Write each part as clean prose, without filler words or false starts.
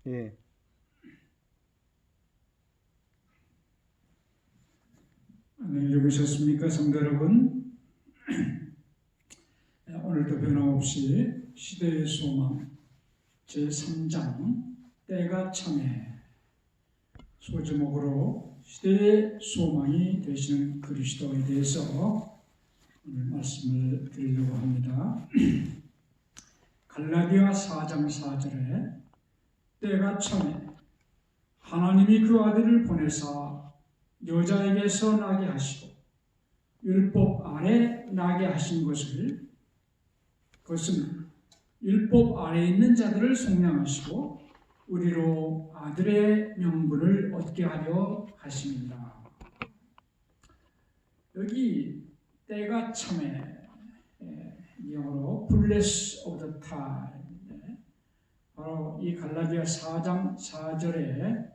예. 안녕히 계셨습니까, 성도 여러분? 오늘도 변함없이 시대의 소망 제3장 때가 참에 소제목으로 시대의 소망이 되시는 그리스도에 대해서 오늘 말씀을 드리려고 합니다. 갈라디아 4장 4절에 때가 참에 하나님이 그 아들을 보내사 여자에게서 나게 하시고 율법 아래 나게 하신 그것은 율법 아래 있는 자들을 속량하시고 우리로 아들의 명분을 얻게 하려 하십니다. 여기 때가 참에 영어로 fullness of the time, 바로 이 갈라디아 4장 4절에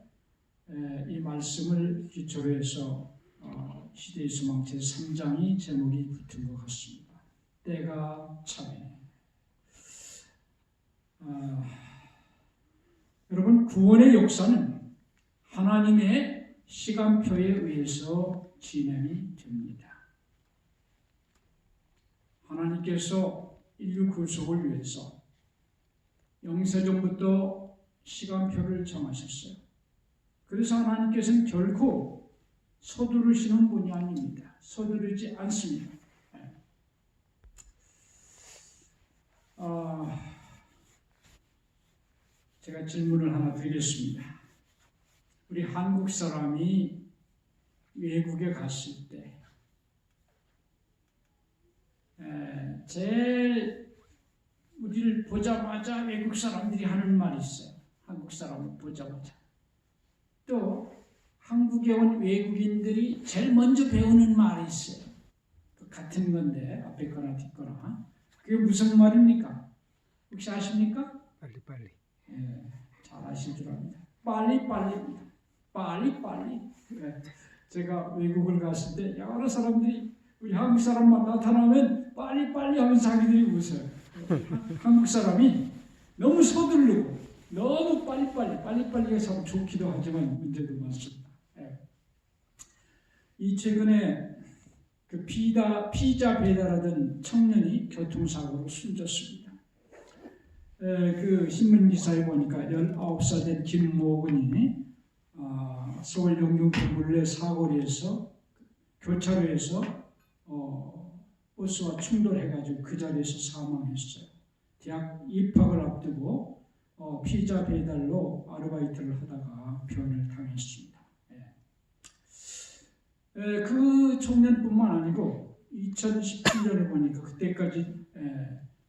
이 말씀을 기초로 해서 시대의 소망 제3장이 제목이 붙은 것 같습니다. 때가 참에. 여러분, 구원의 역사는 하나님의 시간표에 의해서 진행이 됩니다. 하나님께서 인류 구속을 위해서 영세전부터 시간표를 정하셨어요. 그래서 하나님께서는 결코 서두르시는 분이 아닙니다. 서두르지 않습니다. 제가 질문을 하나 드리겠습니다. 우리 한국 사람이 외국에 갔을 때 제일 우리를 보자마자 외국 사람들이 하는 말이 있어요. 한국 사람을 보자마자. 또 한국에 온 외국인들이 제일 먼저 배우는 말이 있어요. 같은 건데 앞에 거나 뒷거나. 그게 무슨 말입니까? 혹시 아십니까? 빨리. 잘 아실 줄 압니다. 빨리빨리입니다. 빨리빨리. 제가 외국을 갔을 때 여러 사람들이 우리 한국 사람만 나타나면 빨리빨리 하면서 자기들이 웃어요. 한국 사람이 너무 서두르고 너무 빨리빨리가 참 좋기도 하지만 문제도 많습니다. 이 최근에 그 피자 배달하던 청년이 교통사고로 숨졌습니다. 그 신문 기사에 보니까 19살 된 김모근이 서울 영등포 물레 사거리에서 교차로에서 버스와 충돌해가지고 그 자리에서 사망했어요. 대학 입학을 앞두고 피자 배달로 아르바이트를 하다가 변을 당했습니다. 그 청년뿐만 아니고 2017년에 보니까 그때까지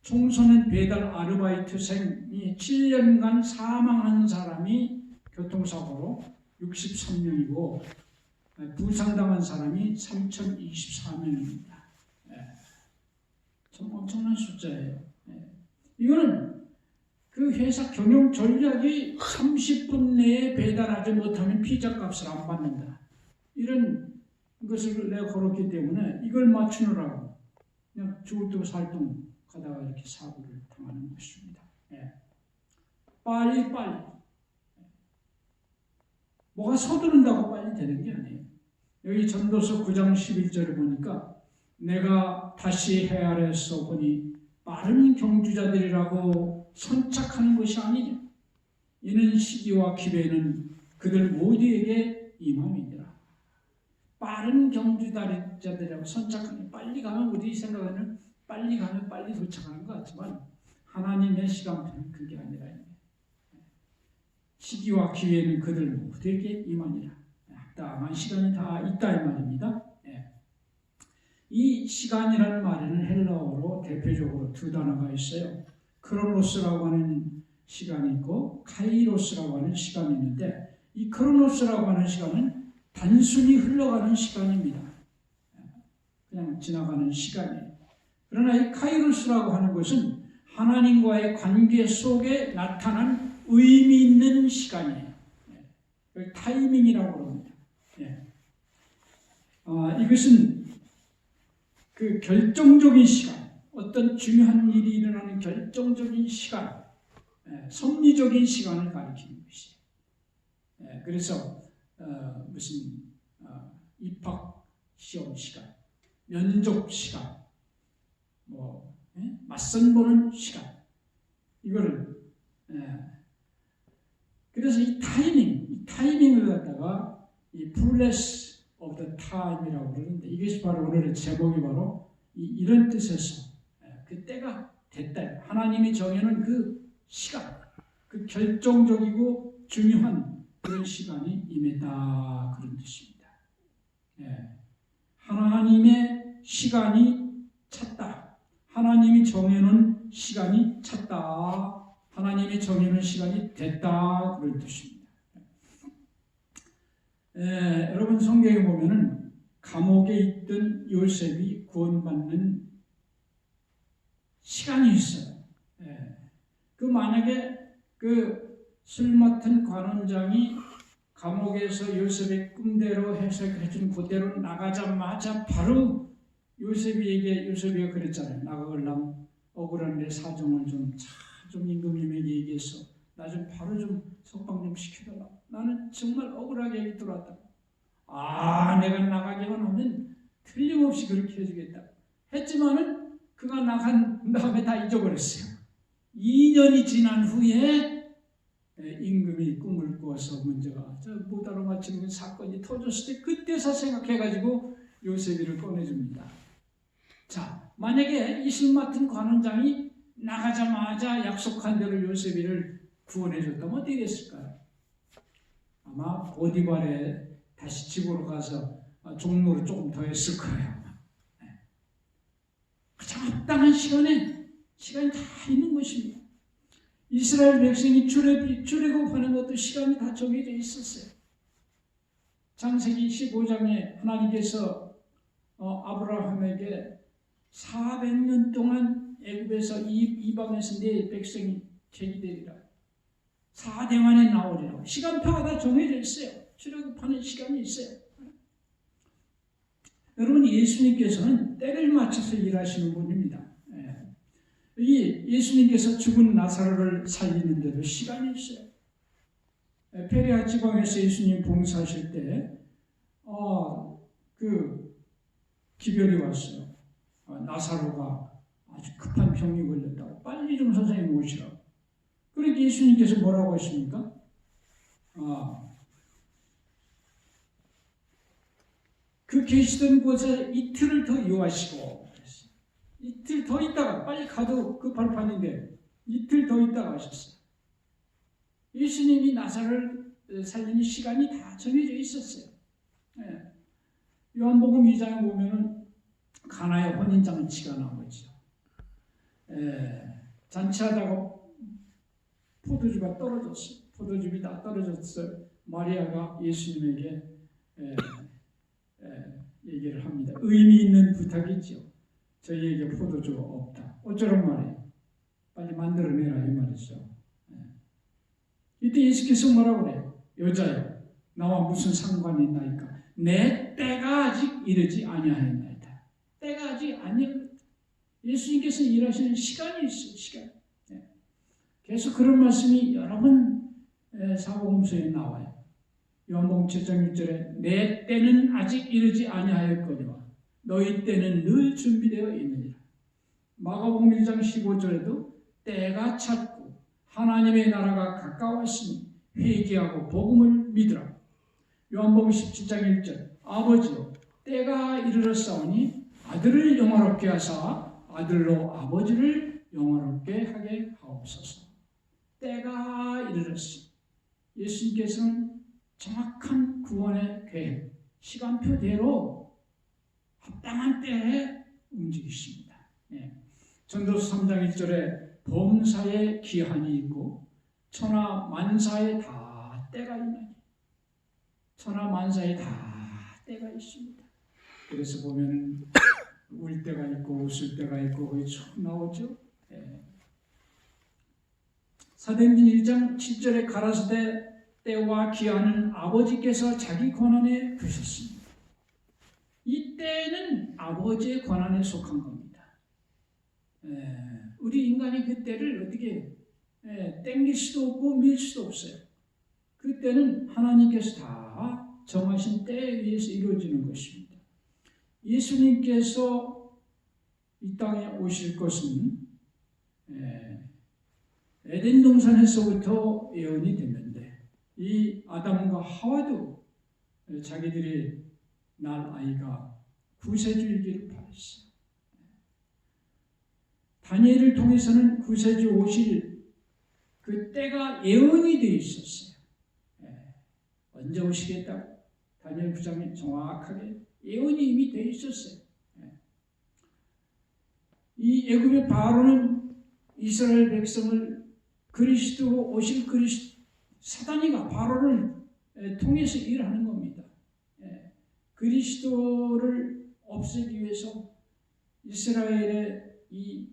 청소년 배달 아르바이트생이 7년간 사망한 사람이 교통사고로 63명이고 부상당한 사람이 3,024명입니다. 참 엄청난 숫자예요. 이거는 그 회사 경영 전략이 30분 내에 배달하지 못하면 피자 값을 안 받는다. 이런 것을 내가 걸었기 때문에 이걸 맞추느라고 그냥 죽을 살동 가다가 이렇게 사고를 당하는 것입니다. 빨리. 뭐가 서두른다고 빨리 되는 게 아니에요. 여기 전도서 9장 11절을 보니까 내가 다시 헤아려서 보니 빠른 경주자들이라고 선착하는 것이 아니냐. 이는 시기와 기회는 그들 모두에게 임함이니라. 빠른 경주자들이라고 선착하는, 빨리 가면 우리 생각에는 빨리 가면 빨리 도착하는 것 같지만 하나님의 시간표는 그게 아니라 시기와 기회는 그들 모두에게 임하니라. 합당한 시간이 다 있다 이 말입니다. 이 시간이라는 말에는 헬라어로 대표적으로 두 단어가 있어요. 크로노스라고 하는 시간이 있고 카이로스라고 하는 시간이 있는데 이 크로노스라고 하는 시간은 단순히 흘러가는 시간입니다. 그냥 지나가는 시간이에요. 그러나 이 카이로스라고 하는 것은 하나님과의 관계 속에 나타난 의미 있는 시간이에요. 타이밍이라고 합니다. 이것은 그 결정적인 시간, 어떤 중요한 일이 일어나는 결정적인 시간, 섭리적인 시간을 가리키는 것이에요. 그래서 무슨 입학 시험 시간, 면접 시간, 맞선 보는 시간, 이거를 그래서 이 타이밍을 갖다가 이 fullness of the time이라고 그러는데, 이것이 바로 오늘의 제목이 바로 이런 뜻에서 그 때가 됐다. 하나님이 정해놓은 그 시간, 그 결정적이고 중요한 그런 시간이 임했다, 그런 뜻입니다. 하나님의 시간이 찼다. 하나님이 정해놓은 시간이 찼다. 하나님이 정해놓은 시간이 됐다, 그런 뜻입니다. 여러분 성경에 보면은 감옥에 있던 요셉이 구원받는 시간이 있어요. 만약에 그 술 맡은 관원장이 감옥에서 요셉의 꿈대로 해석해준 그대로 나가자마자 바로 요셉이가 그랬잖아요. 나가려면 억울한 내 사정을 좀 임금님에게 얘기해서 나 좀 바로 좀 석방 좀 시켜달라. 나는 정말 억울하게 들어왔다. 내가 나가기만 하면 틀림없이 그렇게 해주겠다 했지만은 그가 나간 다음에 다 잊어버렸어요. 2년이 지난 후에 임금이 꿈을 꾸어서 문제가 못 알아맞히는 사건이 터졌을 때 그때서 생각해가지고 요셉이를 꺼내줍니다. 자, 만약에 이슬 맡은 관원장이 나가자마자 약속한 대로 요셉이를 구원해줬다면 어떻게 됐을까요? 아마 보디발에 다시 집으로 가서 종로를 조금 더 했을 거예요. 적당한 시간이 다 있는 것입니다. 이스라엘 백성이 출애굽하는 것도 시간이 다 정해져 있었어요. 창세기 15장에 하나님께서 아브라함에게 400년 동안 애굽에서 이방에서 내 백성이 제기되리라. 4대 만에 나오리라고. 시간표가 다 정해져 있어요. 출애굽하는 시간이 있어요. 여러분, 예수님께서는 때를 맞춰서 일하시는 분입니다. 여기 예수님께서 죽은 나사로를 살리는 데도 시간이 있어요. 페리아 지방에서 예수님 봉사하실 때 그 기별이 왔어요. 나사로가 아주 급한 병이 걸렸다고. 빨리 좀 선생님 오시라고. 그러니까 예수님께서 뭐라고 하십니까? 그 계시던 곳에 이틀을 더 요하시고, 이틀 더 있다가, 빨리 가도 급할 판인데 이틀 더 있다가 하셨어요. 예수님이 나사로를 살리는 시간이 다 정해져 있었어요. 요한복음 2장에 보면은 가나의 혼인잔치가 나오죠. 잔치하다가 포도주가 떨어졌어요. 포도즙이 다 떨어졌어요. 마리아가 예수님에게 얘기를 합니다. 의미 있는 부탁이죠. 저희에게 포도주가 없다. 어쩌란 말이에요? 빨리 만들어내라, 이 말이죠. 이때 예수께서 뭐라고 그래요? 여자여, 나와 무슨 상관이 있나이까? 내 때가 아직 이르지 아니하였나이다. 때가 아직 아니었다. 예수님께서 일하시는 시간이 있어요. 시간. 계속 그런 말씀이 여러 번 사복음서에 나와요. 요한복음 7장 6절에 내 때는 아직 이르지 아니하였거니와 너희 때는 늘 준비되어 있느니라. 마가복음 1장 15절에도 때가 찼고 하나님의 나라가 가까웠으니 회개하고 복음을 믿으라. 요한복음 17장 1절 아버지여 때가 이르렀사오니 아들을 영화롭게 하사 아들로 아버지를 영화롭게 하게 하옵소서. 때가 이르렀으니 예수님께서는 정확한 구원의 계획, 시간표대로 합당한 때에 움직이십니다. 전도서 3장 1절에 범사에 기한이 있고 천하 만사에 다 때가 있나니 천하 만사에 다 때가 있습니다. 그래서 보면 울 때가 있고 웃을 때가 있고 거기 쭉 나오죠. 사도행전 1장 7절에 가라사대 때와 기한은 아버지께서 자기 권한에 두셨습니다. 이 때는 아버지의 권한에 속한 겁니다. 우리 인간이 그 때를 어떻게 땡길 수도 없고 밀 수도 없어요. 그때는 하나님께서 다 정하신 때에 의해서 이루어지는 것입니다. 예수님께서 이 땅에 오실 것은 에덴 동산에서부터 예언이 됐는데 이 아담과 하와도 자기들이 낳을 아이가 구세주이기를 바랐어요. 다니엘을 통해서는 구세주 오실 그 때가 예언이 되어 있었어요. 언제 오시겠다고 다니엘 9장에 정확하게 예언이 이미 되어 있었어요. 이 애굽의 바로는 이스라엘 백성을 그리스도로 오실 사단이가 바로를 통해서 일하는 겁니다. 그리스도를 없애기 위해서 이스라엘의 이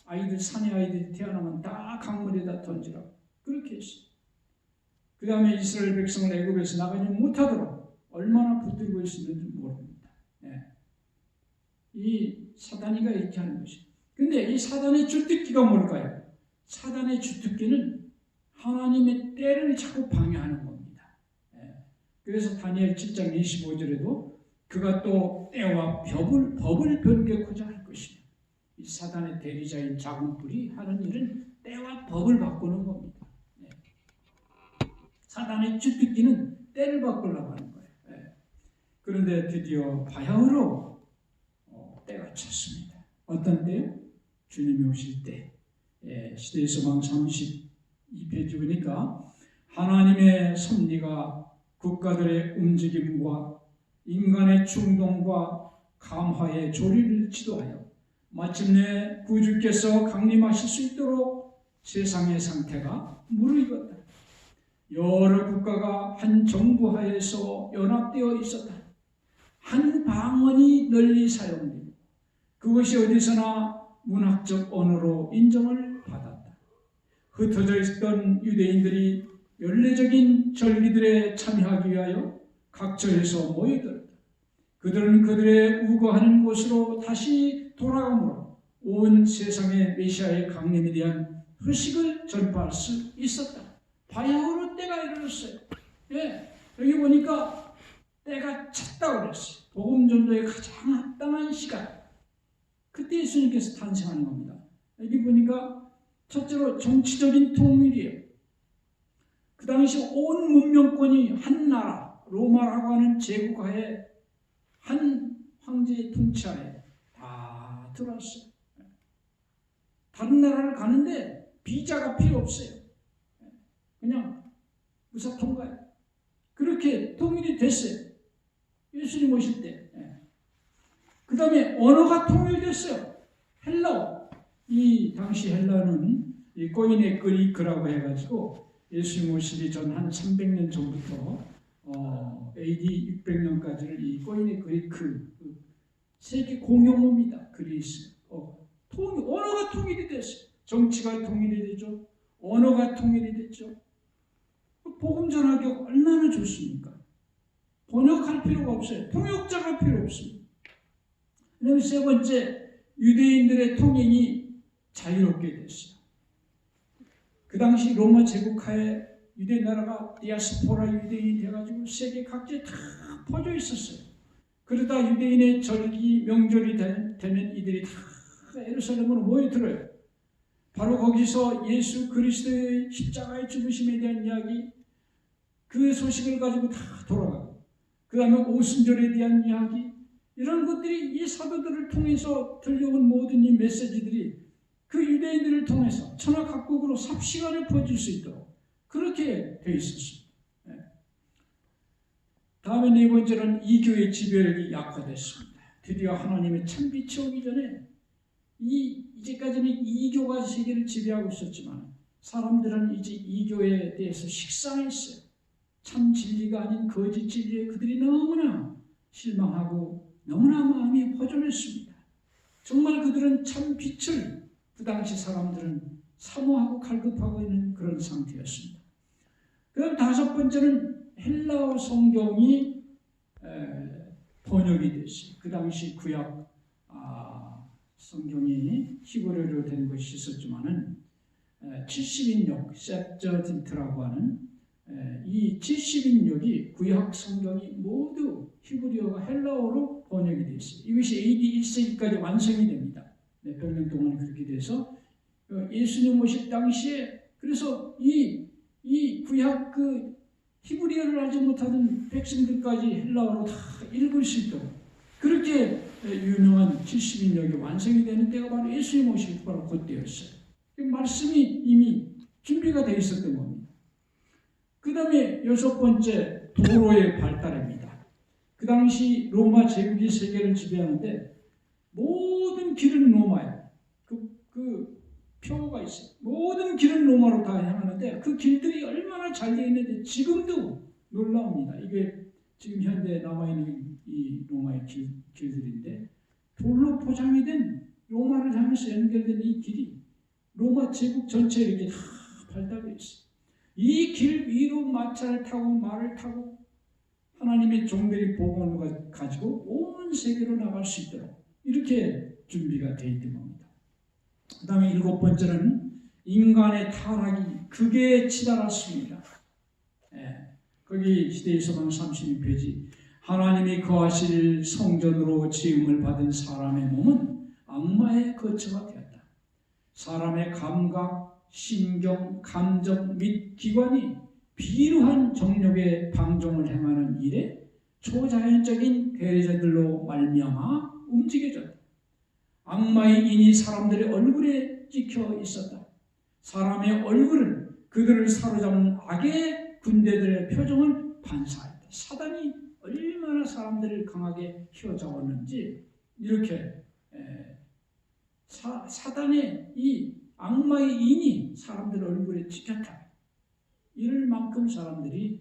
아이들, 산의 아이들이 태어나면 다 강물에다 던지라고 그렇게 했어요. 그 다음에 이스라엘 백성을 애굽에서 나가지 못하도록 얼마나 붙들고 있었는지 모릅니다. 이 사단이가 이렇게 하는 것이죠. 근데 이 사단의 주특기가 뭘까요? 사단의 주특기는 하나님의 때를 자꾸 방해하는 겁니다. 그래서 다니엘 7장 25절에도 그가 또 때와 법을 변개코자 할 것이며 이 사단의 대리자인 작은 뿔이 하는 일은 때와 법을 바꾸는 겁니다. 사단의 주특기는 때를 바꾸려고 하는 거예요. 그런데 드디어 바야흐로 때가 찼습니다. 어떤 때요? 주님이 오실 때. 시대의 소망 32페이지 보니까 하나님의 섭리가 국가들의 움직임과 인간의 충동과 감화의 조리를 지도하여 마침내 구주께서 강림하실 수 있도록 세상의 상태가 무르익었다. 여러 국가가 한 정부 하에서 연합되어 있었다. 한 방언이 널리 사용되고 그것이 어디서나 문학적 언어로 인정을 받았다. 흩어져 있던 유대인들이 연례적인 절기들에 참여하기 위하여 각처에서 모여들었다. 그들은 그들의 우거하는 곳으로 다시 돌아가므로 온 세상의 메시아의 강림에 대한 소식을 전파할 수 있었다. 바야흐로 때가 이르렀어요. 여기 보니까 때가 찼다고 그랬어요. 복음 전도에 가장 합당한 시간. 그때 예수님께서 탄생하는 겁니다. 여기 보니까 첫째로 정치적인 통일이에요. 그 당시 온 문명권이 한 나라, 로마라고 하는 제국하에 한 황제의 통치하에 다 들어왔어요. 다른 나라를 가는데 비자가 필요 없어요. 그냥 무사 통과해요. 그렇게 통일이 됐어요. 예수님 오실 때. 그 다음에 언어가 통일됐어요. 헬라어. 이 당시 헬라어는 이 꼬인의 그리크라고 해가지고 예수님 오시기 전 한 300년 전부터 AD 600년까지를 이 꼬인의 그리크 세계 공용어입니다. 그리스. 언어가 통일이 됐어요. 정치가 통일이 되죠. 언어가 통일이 됐죠. 복음 전하기 얼마나 좋습니까? 번역할 필요가 없어요. 통역자가 필요 없습니다. 그다음에 세 번째, 유대인들의 통행이 자유롭게 됐어요. 그 당시 로마 제국하에 유대 나라가 디아스포라 유대인이 돼가지고 세계 각지에 다 퍼져 있었어요. 그러다 유대인의 절기, 명절이 되면 이들이 다 예루살렘으로 모여들어요. 바로 거기서 예수 그리스도의 십자가의 죽으심에 대한 이야기, 그 소식을 가지고 다 돌아가고, 그 다음에 오순절에 대한 이야기, 이런 것들이 이 사도들을 통해서 들려온 모든 이 메시지들이 그 유대인들을 통해서 천하 각국으로 삽시간에 퍼질 수 있도록 그렇게 되어 있었습니다. 다음에 네 번째는 이교의 지배력이 약화됐습니다. 드디어 하나님의 참빛이 오기 전에 이제까지는 이교가 세계를 지배하고 있었지만 사람들은 이제 이교에 대해서 식상했어요. 참 진리가 아닌 거짓 진리에 그들이 너무나 실망하고 너무나 마음이 허전했습니다. 정말 그들은 참 빛을 그 당시 사람들은 사모하고 갈급하고 있는 그런 상태였습니다. 그럼 다섯 번째는 헬라어 성경이 번역이 됐어요. 그 당시 구약 성경이 히브리어로 된 것이 있었지만은 70인역 셉저딘트라고 하는 이 70인역이 구약 성경이 모두 히브리어가 헬라어로 번역이 되어 있어요. 이것이 AD 1세기까지 완성이 됩니다. 몇백 년 동안 그렇게 돼서 예수님 오실 당시에 그래서 이 구약 그 히브리어를 알지 못하는 백성들까지 헬라어로 다 읽을 수 있도록 그렇게 유명한 70인역이 완성이 되는 때가 바로 예수님 오실 바로 그때였어요. 그 말씀이 이미 준비가 되어 있었던 겁니다. 그 다음에 여섯 번째 도로의 발달입니다. 그 당시 로마 제국이 세계를 지배하는데 모든 길은 로마예요. 그 표가 있어요. 모든 길은 로마로 다 향하는데 그 길들이 얼마나 잘 되어 있는데 지금도 놀라웁니다. 이게 지금 현대 남아있는 이 로마의 길들인데 돌로 포장이 된 로마를 향해서 연결된 이 길이 로마 제국 전체에 이렇게 다 발달되어 있어요. 이 길 위로 마차를 타고 말을 타고 하나님의 종들이 복음을 가지고 온 세계로 나갈 수 있도록 이렇게 준비가 되어 있던 겁니다. 그 다음에 일곱 번째는 인간의 타락이 극에 치달았습니다. 거기 시대의 소망 32페이지 하나님이 거하실 성전으로 지음을 받은 사람의 몸은 악마의 거처가 되었다. 사람의 감각, 신경, 감정 및 기관이 비루한 정욕의 방종을 행하는 일에 초자연적인 괴뢰자들로 말미암아 움직여졌다. 악마의 인이 사람들의 얼굴에 찍혀 있었다. 사람의 얼굴은 그들을 사로잡는 악의 군대들의 표정을 반사했다. 사단이 얼마나 사람들을 강하게 휘어잡았는지 이렇게 사단의 이 악마의 인이 사람들 얼굴에 찍혔다. 이럴 만큼 사람들이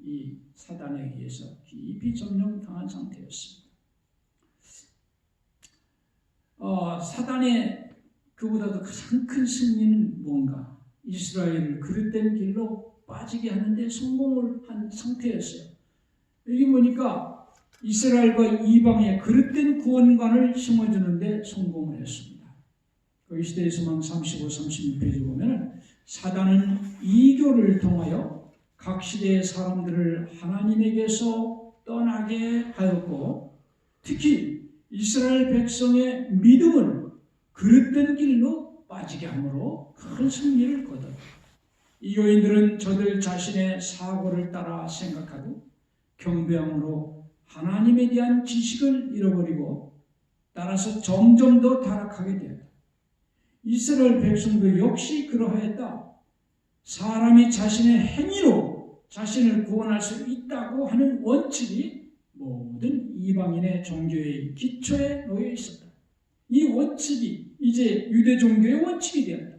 이 사단에 의해서 깊이 점령당한 상태였습니다. 사단의 그보다도 가장 큰 승리는 뭔가? 이스라엘을 그릇된 길로 빠지게 하는데 성공을 한 상태였어요. 여기 보니까 이스라엘과 이방의 그릇된 구원관을 심어주는데 성공을 했습니다. 그 시대의 소망 35, 36페이지 보면 사단은 이교를 통하여 각 시대의 사람들을 하나님에게서 떠나게 하였고 특히 이스라엘 백성의 믿음을 그릇된 길로 빠지게 함으로 큰 승리를 거뒀다. 이교인들은 저들 자신의 사고를 따라 생각하고 경배함으로 하나님에 대한 지식을 잃어버리고 따라서 점점 더 타락하게 되었다. 이스라엘 백성도 역시 그러하였다. 사람이 자신의 행위로 자신을 구원할 수 있다고 하는 원칙이 모든 이방인의 종교의 기초에 놓여 있었다. 이 원칙이 이제 유대 종교의 원칙이 되었다.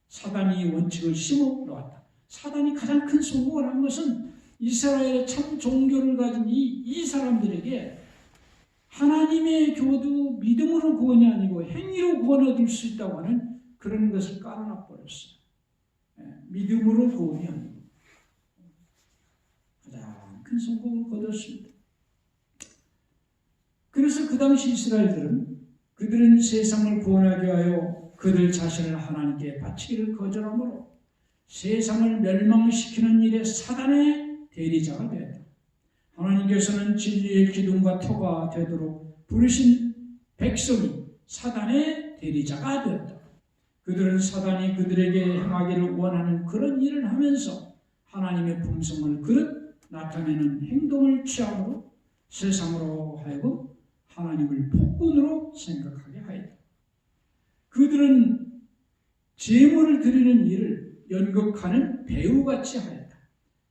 사단이 이 원칙을 심어 놓았다. 사단이 가장 큰 성공을 한 것은 이스라엘의 참 종교를 가진 이 사람들에게 하나님의 교도 믿음으로 구원이 아니고 행위로 구원을 얻을 수 있다고 하는 그런 것을 깔아놔 버렸어요. 믿음으로 구원이 아니고 가장 큰 성공을 거뒀습니다. 그래서 그 당시 이스라엘들은 그들은 세상을 구원하기 위하여 그들 자신을 하나님께 바치기를 거절하므로 세상을 멸망시키는 일에 사단의 대리자가 되었다. 하나님께서는 진리의 기둥과 터가 되도록 부르신 백성이 사단의 대리자가 되었다. 그들은 사단이 그들에게 행하기를 원하는 그런 일을 하면서 하나님의 품성을 그릇 나타내는 행동을 취함으로 세상으로 하여금 하나님을 폭군으로 생각하게 하였다. 그들은 제물을 드리는 일을 연극하는 배우같이 하였다.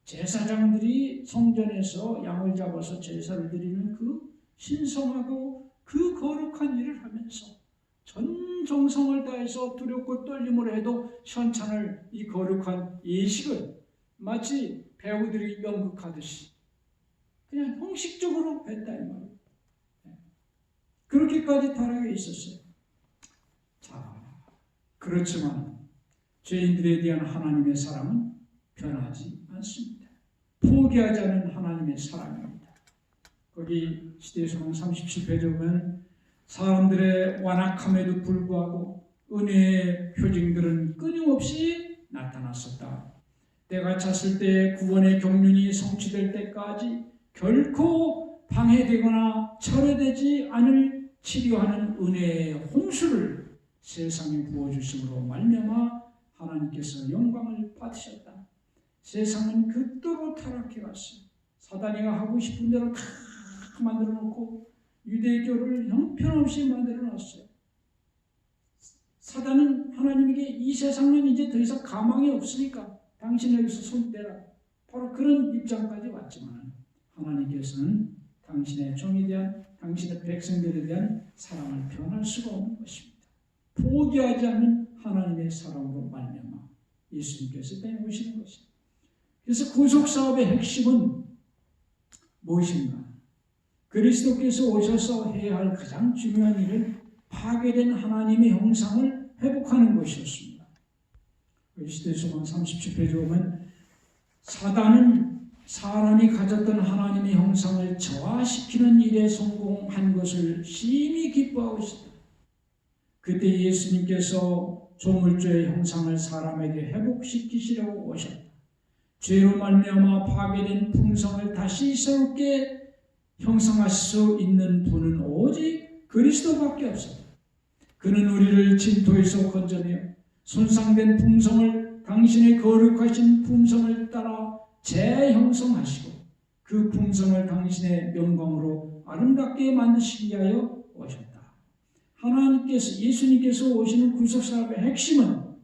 제사장들이 성전에서 양을 잡아서 제사를 드리는 그 신성하고 그 거룩한 일을 하면서 전 정성을 다해서 두렵고 떨림으로 해도 현찬을 이 거룩한 예식을 마치 배우들이 연극하듯이 그냥 형식적으로 했다 이 말이에요. 그렇게까지 타락해 있었어요. 자, 그렇지만 죄인들에 대한 하나님의 사랑은 변하지 않습니다. 포기하지 않은 하나님의 사랑입니다. 거기 시대의 소망 37페이지에 보면 사람들의 완악함에도 불구하고 은혜의 표징들은 끊임없이 나타났었다. 때가 찼을 때 구원의 경륜이 성취될 때까지 결코 방해되거나 철회되지 않을 치료하는 은혜의 홍수를 세상에 부어주심으로 말미암아 하나님께서 영광을 받으셨다. 세상은 극도로 타락해 갔어요. 사단이가 하고 싶은 대로 다 만들어 놓고 유대교를 형편없이 만들어 놨어요. 사단은 하나님에게 이 세상은 이제 더 이상 가망이 없으니까 당신에게서 손 떼라. 바로 그런 입장까지 왔지만 하나님께서는 당신의 종에 대한 당신의 백성들에 대한 사랑을 표현할 수가 없는 것입니다. 포기하지 않는 하나님의 사랑으로 말미암아 예수님께서 땅에 오시는 것입니다. 그래서 구속사업의 핵심은 무엇인가? 그리스도께서 오셔서 해야 할 가장 중요한 일은 파괴된 하나님의 형상을 회복하는 것이었습니다. 시대서만 37페이지 보면 사단은 사람이 가졌던 하나님의 형상을 저하시키는 일에 성공한 것을 심히 기뻐하고 있었다. 그때 예수님께서 조물주의 형상을 사람에게 회복시키시려고 오셨다. 죄로 말미암아 파괴된 풍성을 다시 새롭게 형성할 수 있는 분은 오직 그리스도밖에 없었다. 그는 우리를 진토에서 건져내어 손상된 풍성을 당신의 거룩하신 풍성을 따라 재형성하시고 그 풍성을 당신의 영광으로 아름답게 만드시기 위하여 오셨다. 하나님께서 예수님께서 오시는 구속사업의 핵심은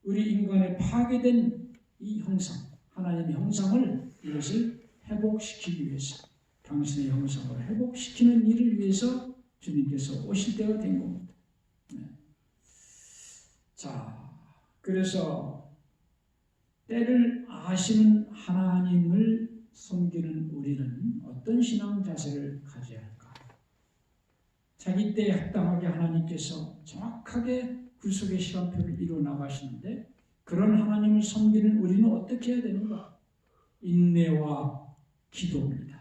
우리 인간의 파괴된 이 형상, 하나님의 형상을 이것을 회복시키기 위해서 당신의 형상을 회복시키는 일을 위해서 주님께서 오실 때가 된 겁니다. 네. 자, 그래서 때를 아시는 하나님을 섬기는 우리는 어떤 신앙 자세를 가져야 할까? 자기 때에 합당하게 하나님께서 정확하게 구속의 시간표를 이루어 나가시는데 그런 하나님을 섬기는 우리는 어떻게 해야 되는가? 인내와 기도입니다.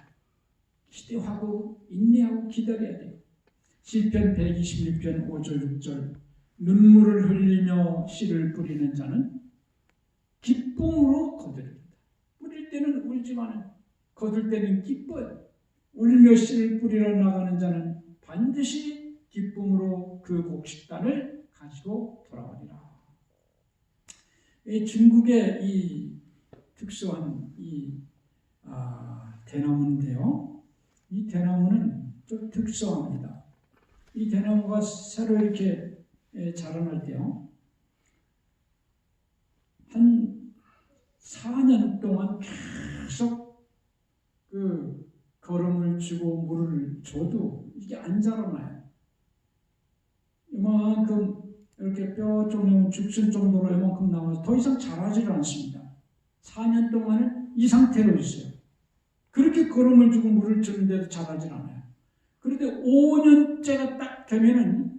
기도하고 인내하고 기다려야 돼요. 시편 126편 5절 6절 눈물을 흘리며 씨를 뿌리는 자는 기쁨으로 거두립니다. 뿌릴 때는 울지만 거둘 때는 기뻐요. 울며 씨를 뿌리러 나가는 자는 반드시 기쁨으로 그 곡식단을 가지고 돌아오리라. 중국의 이 특수한 이 대나무인데요. 이 대나무는 좀 특수합니다. 이 대나무가 새로 이렇게 자라날 때요. 한 4년 동안 계속 그 거름을 주고 물을 줘도 이게 안 자라나요. 이만큼 이렇게 뼈 정도면 죽순 정도로 이만큼 나와서 더 이상 자라지를 않습니다. 4년 동안은 이 상태로 있어요. 그렇게 거름을 주고 물을 주는데도 자라질 않아요. 그런데 5년째가 딱 되면은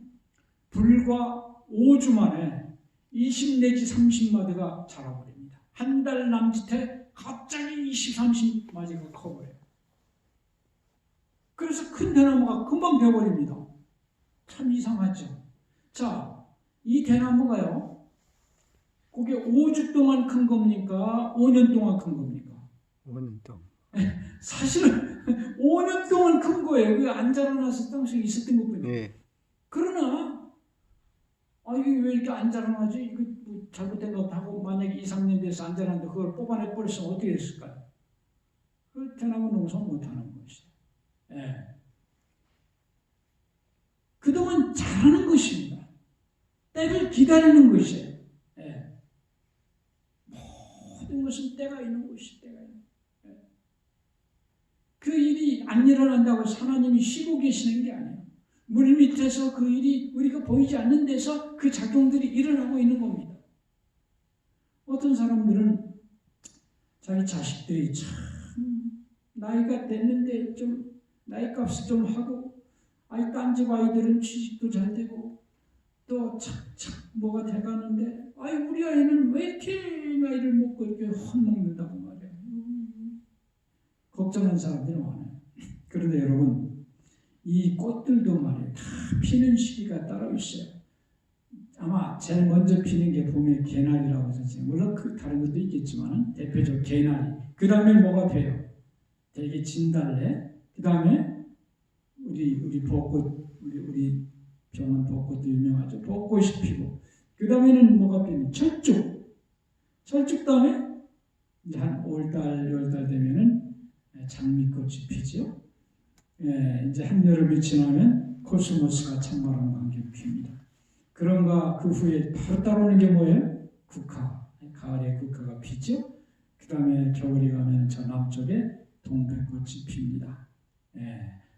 불과 5주 만에 20 내지 30마디가 자라버립니다. 한 달 남짓에 갑자기 20, 30마디가 커버려요. 그래서 큰 대나무가 금방 되어버립니다. 참 이상하죠. 자, 이 대나무가요. 그게 5주 동안 큰 겁니까? 5년 동안 큰 겁니까? 5년 동안. 사실은 5년 동안 큰 거예요. 그게 안 자라나서 당시에 있었던 것뿐이에요. 네. 그러나 이게 왜 이렇게 안 자라나지? 이거 뭐 잘못된 것 하고 만약에 2, 3년 돼서 안 자라는데 그걸 뽑아내 버렸으면 어떻게 됐을까요? 그 대나무 농사 못하는 것이죠. 예. 그동안 자라는 것입니다. 때를 기다리는 것이에요. 예. 모든 것은 때가 있는 것이 때가 있는. 예. 그 일이 안 일어난다고 해서 하나님이 쉬고 계시는 게 아니에요. 물 밑에서 그 일이 우리가 보이지 않는 데서 그 작용들이 일어나고 있는 겁니다. 어떤 사람들은 자기 자식들이 참 나이가 됐는데 좀 나이값을 좀 하고 딴 집 아이들은 취직도 잘 되고 또 착착 뭐가 돼가는데 우리 아이는 왜 이렇게 나이를 먹고 이렇게 헛먹는다고 말이에요. 걱정하는 사람들이 많아요. 그런데 여러분 이 꽃들도 말이에요. 다 피는 시기가 따로 있어요. 아마 제일 먼저 피는 게 봄에 개나리라고 하셨지. 물론 그 다른 것도 있겠지만 대표적 개나리. 그 다음에 뭐가 펴요? 되게 진달래. 그 다음에 우리 벚꽃, 우리 병원 벚꽃도 유명하죠. 벚꽃이 피고. 그 다음에는 뭐가 피면 철쭉. 철쭉 다음에 이제 한 5월달, 6월달 되면은 장미꽃이 피죠. 이제 한여름이 지나면 코스모스가 창바람 관계 핍니다. 그런가 그 후에 바로 따라오는 게 뭐예요? 국화. 가을에 국화가 피죠. 그 다음에 겨울이 가면 저 남쪽에 동백꽃이 핍니다.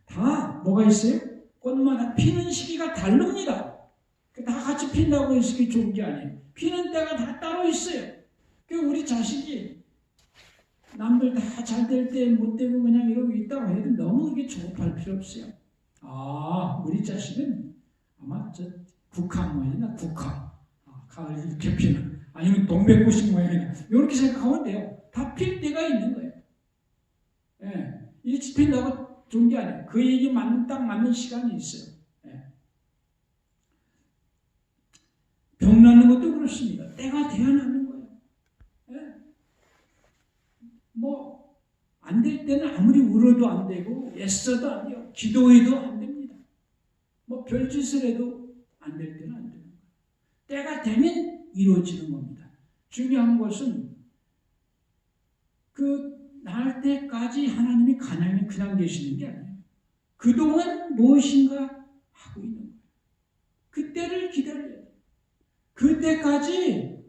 다 뭐가 있어요? 꽃마다 피는 시기가 다릅니다. 다 같이 핀다고 해서 그게 좋은 게 아니에요. 피는 때가 다 따로 있어요. 우리 자식이 남들 다 잘 될 때 못 되고 그냥 이러고 있다고 해도 너무 그게 조급할 필요 없어요. 우리 자식은 아마 저 국화 모양이나 국화, 가을 이렇게 피는, 아니면 동백꽃이 모양이나 이렇게 생각하면 돼요. 다 필 때가 있는 거예요. 일찍 핀다고 좋은 게 아니에요. 그 얘기 딱 맞는 시간이 있어요. 병 나는 것도 그렇습니다. 때가 돼야 나는 거예요. 안 될 때는 아무리 울어도 안 되고 애써도 안 돼요. 기도해도 안 됩니다. 별짓을 해도 안 될 때는 안 되는 거예요. 때가 되면 이루어지는 겁니다. 중요한 것은 날 때까지 하나님이 가만히 그냥 계시는 게 아니에요. 그동안 무엇인가 하고 있는 거예요. 그때를 기다려야 돼요. 그때까지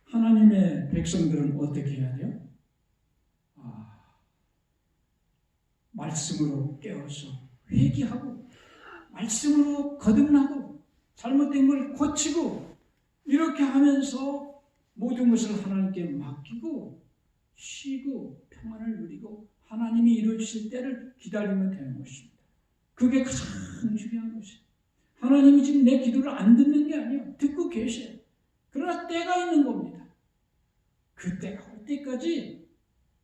하나님의 백성들은 어떻게 해야 돼요? 말씀으로 깨어서 회개하고 말씀으로 거듭나고 잘못된 걸 고치고 이렇게 하면서 모든 것을 하나님께 맡기고 쉬고 평안을 누리고 하나님이 이루어주실 때를 기다리면 되는 것입니다. 그게 가장 중요한 것이에요. 하나님이 지금 내 기도를 안 듣는 게 아니에요. 듣고 계셔요. 그러나 때가 있는 겁니다. 그 때가 올 때까지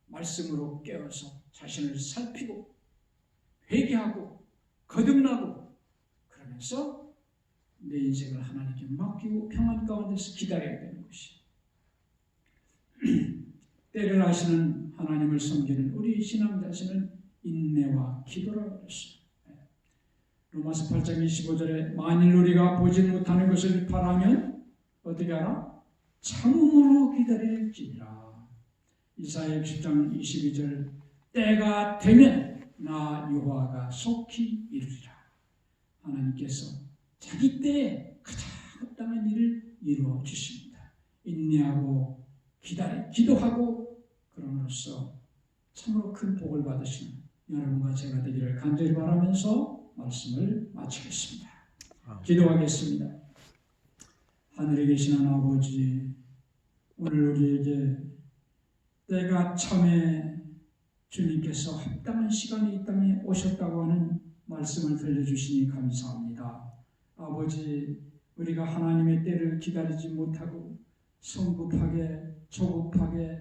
말씀으로 깨어서 자신을 살피고 회개하고 거듭나고 그러면서 내 인생을 하나님께 맡기고 평안 가운데서 기다려야 되는 것이에요. 때를 아시는 하나님을 섬기는 우리 신앙 자신은 인내와 기도라고 그랬어요. 로마서 8장 25절에 만일 우리가 보지 못하는 것을 바라면 어떻게 하라? 참음으로 기다릴지니라. 이사야 60장 22절 때가 되면 나 여호와가 속히 이루리라. 하나님께서 자기 때에 가장 합당한 일을 이루어 주십니다. 인내하고 기도하고 그럼으로써 참으로 큰 복을 받으시는 여러분과 제가 되기를 간절히 바라면서 말씀을 마치겠습니다. 기도하겠습니다. 하늘에 계시는 아버지, 오늘 우리에게 때가 참에 주님께서 합당한 시간에 이 땅에 오셨다고 하는 말씀을 들려주시니 감사합니다. 아버지, 우리가 하나님의 때를 기다리지 못하고 성급하게 조급하게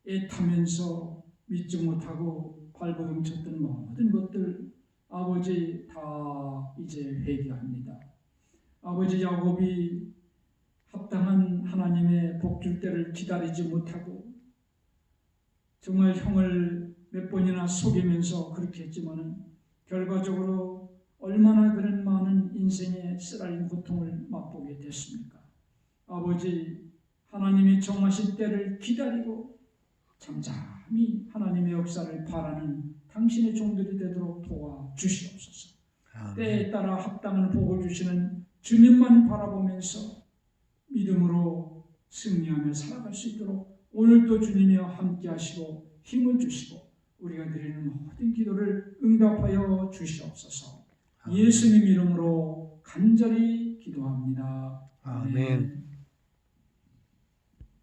애타면서 믿지 못하고 발버둥 쳤던 모든 것들 아버지 다 이제 회개합니다. 아버지, 야곱이 합당한 하나님의 복줄 때를 기다리지 못하고 정말 형을 몇 번이나 속이면서 그렇게 했지만은 결과적으로 얼마나 그런 많은 인생의 쓰라린 고통을 맛보게 됐습니까? 아버지, 하나님이 정하신 때를 기다리고 잠잠히 하나님의 역사를 바라는 당신의 종들이 되도록 도와주시옵소서. 때에 따라 합당한 복을 주시는 주님만 바라보면서 믿음으로 승리하며 살아갈 수 있도록 오늘도 주님이여 함께 하시고 힘을 주시고 우리가 드리는 모든 기도를 응답하여 주시옵소서. 예수님 이름으로 간절히 기도합니다. 아멘.